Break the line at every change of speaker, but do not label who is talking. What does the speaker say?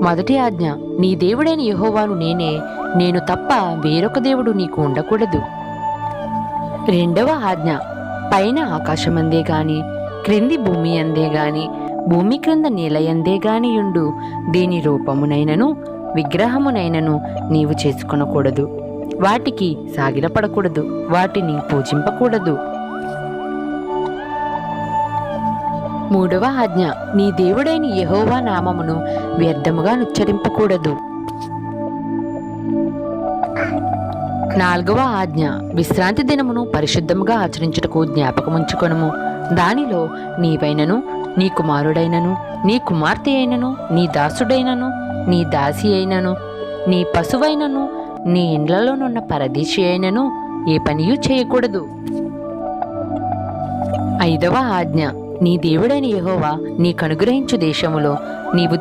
మొదటి ఆజ్ఞ, నీ దేవుడైన యెహోవాను నేనే, నేను తప్ప వేరొక దేవుడు నీకు ఉండకూడదు. రెండవ ఆజ్ఞ, పైన ఆకాశమందే గాని క్రింది భూమి అందే గాని భూమి క్రింద నేలయందే గానియుండు దేని రూపమునైనను విగ్రహమునైనను నీవు చేసుకొనకూడదు. వాటికి సాగిలపడకూడదు, వాటిని పూజింపకూడదు. మూడవ ఆజ్ఞ, నీ దేవుడైన యెహోవా నామమును వ్యర్థముగా నుచ్చరింపకూడదు. నాలుగవ ఆజ్ఞ, విశ్రాంతి దినమును పరిశుద్ధముగా ఆచరించుటకు జ్ఞాపకముంచుకొనుము. దానిలో నీవైనను నీ కుమారుడైనను నీ కుమార్తె అయినను నీ దాసుడైనను నీ దాసి అయినను నీ పశువైనను నీ ఇండ్లలోనున్న పరదేశి అయినను ఏ పనియూ చేయకూడదు. ఐదవ ఆజ్ఞ, నీ దేవుడైన యెహోవా నీకనుగ్రహించు దేశములో నీవు